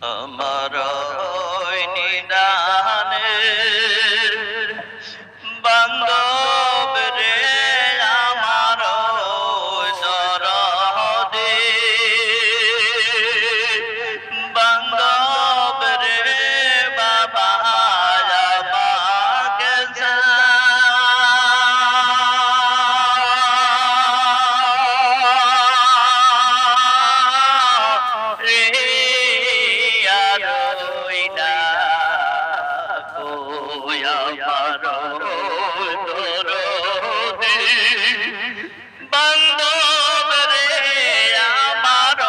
আমার নিদানে বান্ধব রে আমার দরদে বান্ধব রে বাবা আমাকে বান্ধব রে আমার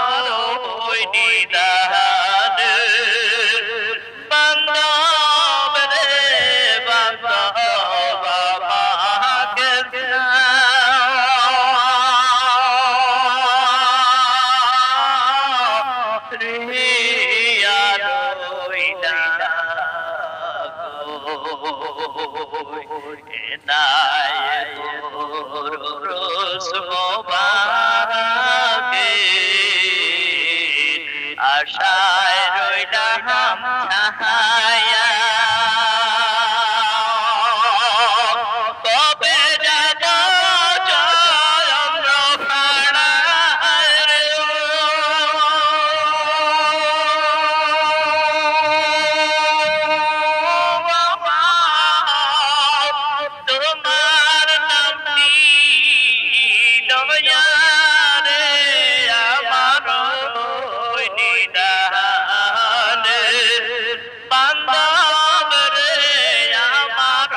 নিদান বান্ধব রে বান্ধব আমাকে আশায় রইলাম ছায়া কবে যাব চন্দ্র ফাড়ায় রে তোমার নামটি লয়া রে আমার নিদানে বান্ধব রে আমার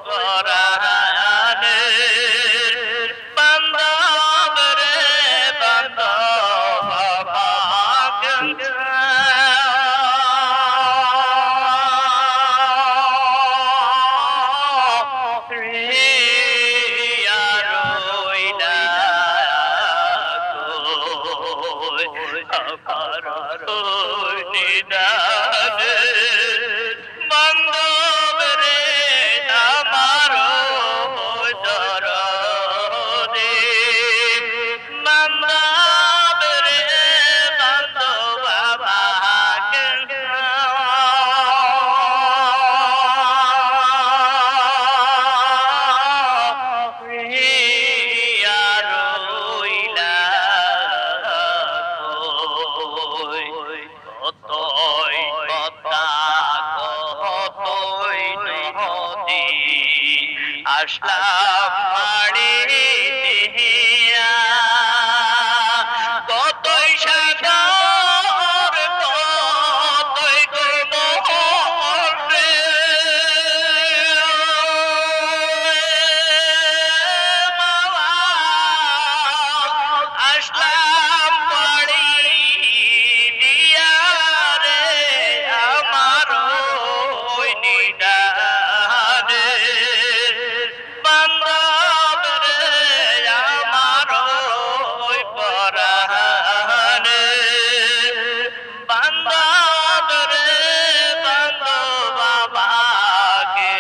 পরাণে বান্ধব রে বান্ধব আমাকে নিদানে বান্ধব রে আমার দরদে বান্ধব রে বান্ধব আমাকে কতই কথা কতই নদী আসলাম বাড়ি দেহিয়া কতই সাগর কতই কোমল রে মাওয়া আসলাম বাড়ি দিয়া রে আমার নিদানে বান্ধব রে আমার পরাণে বান্ধব রে বান্ধব আমাকে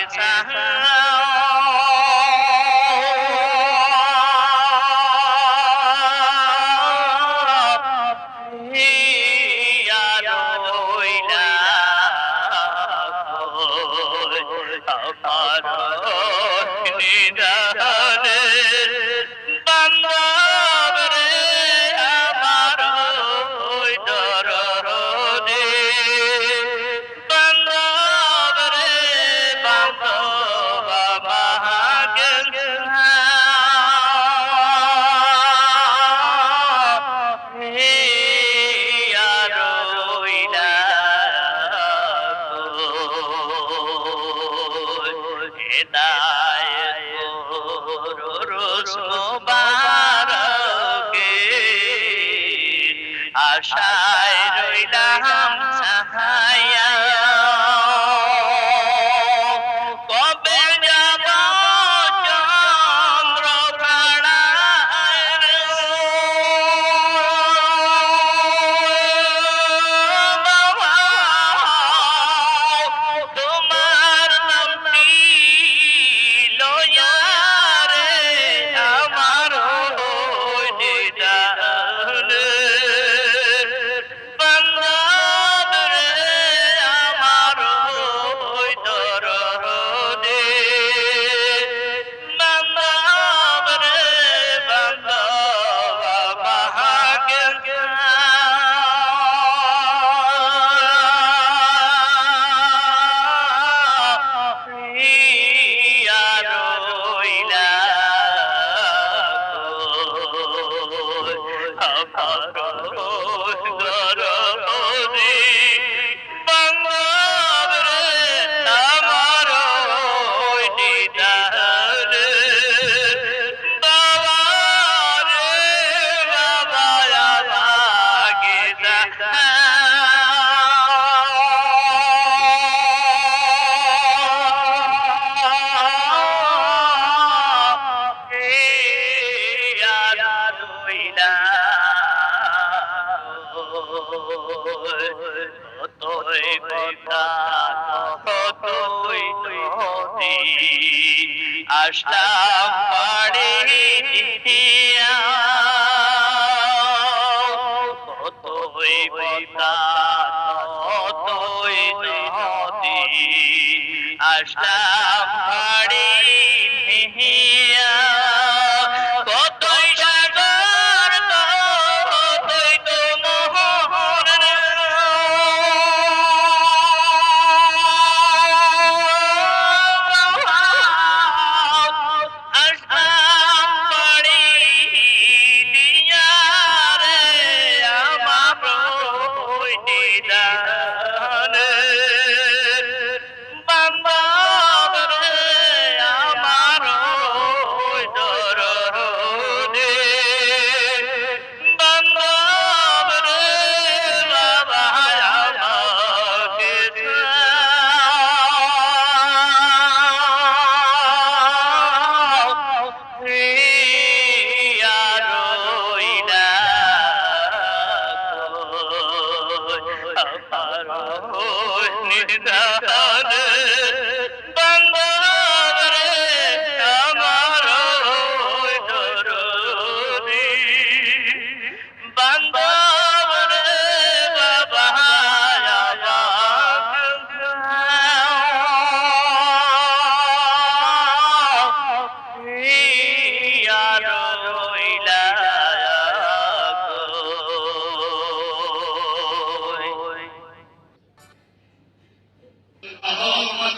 নিদানে বান্ধব রে আমার দরদে বান্ধব রে বান্ধব আমাকে আশায় রইলাম ছায়া কবে যাব চন্দ্র ফাড়ায় রে বাবা তোমার নামটি লয়া রে আমার নিদানে আসলাম বাড়ি দিয়া কতই পদ্মা কতই নদী আসলাম বাড়ি দিয়া কতই সাগর কতই তো মোহন আসলাম বাড়ি দিয়া রে আমার নিদান বান্দর রে আমার দরদে বান্দর রে বাবা আমাকে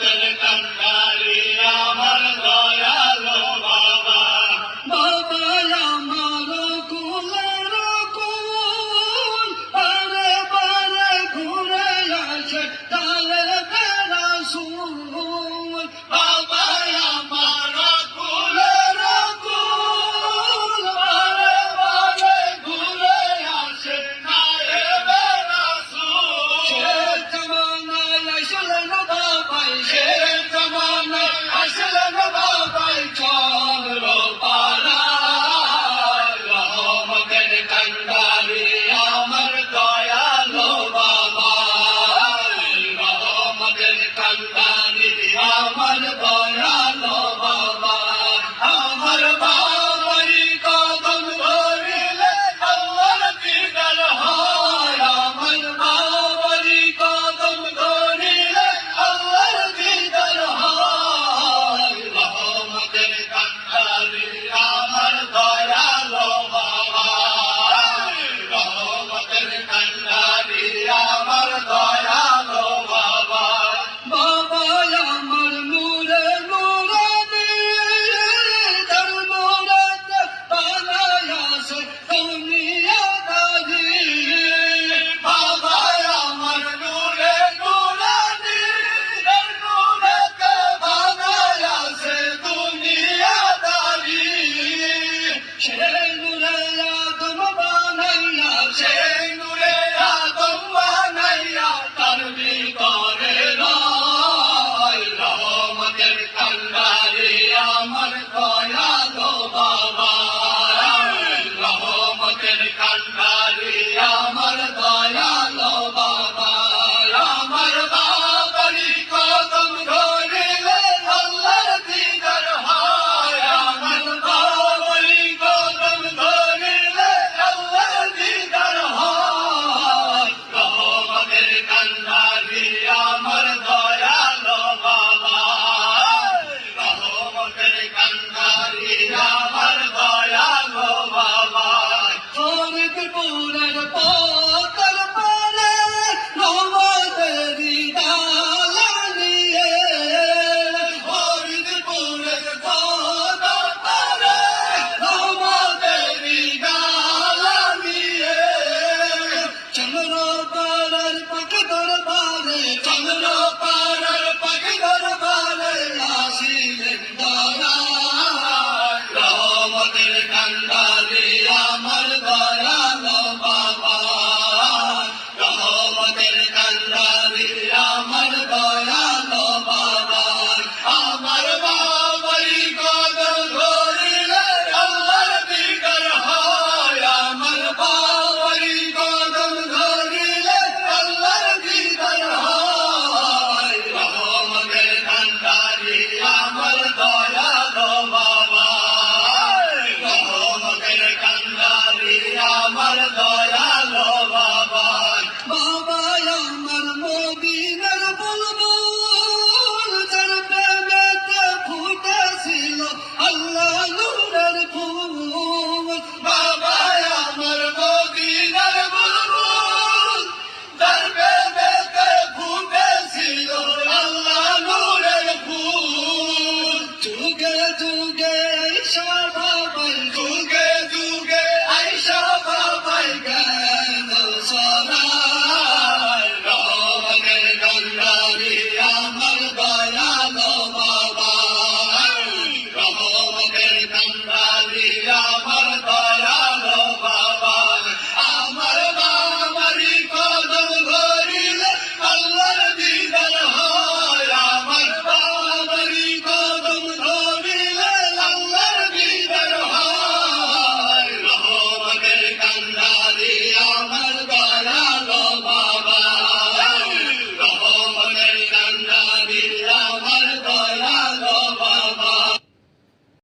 চন্দ্র পাড়ার পাখি দরবারে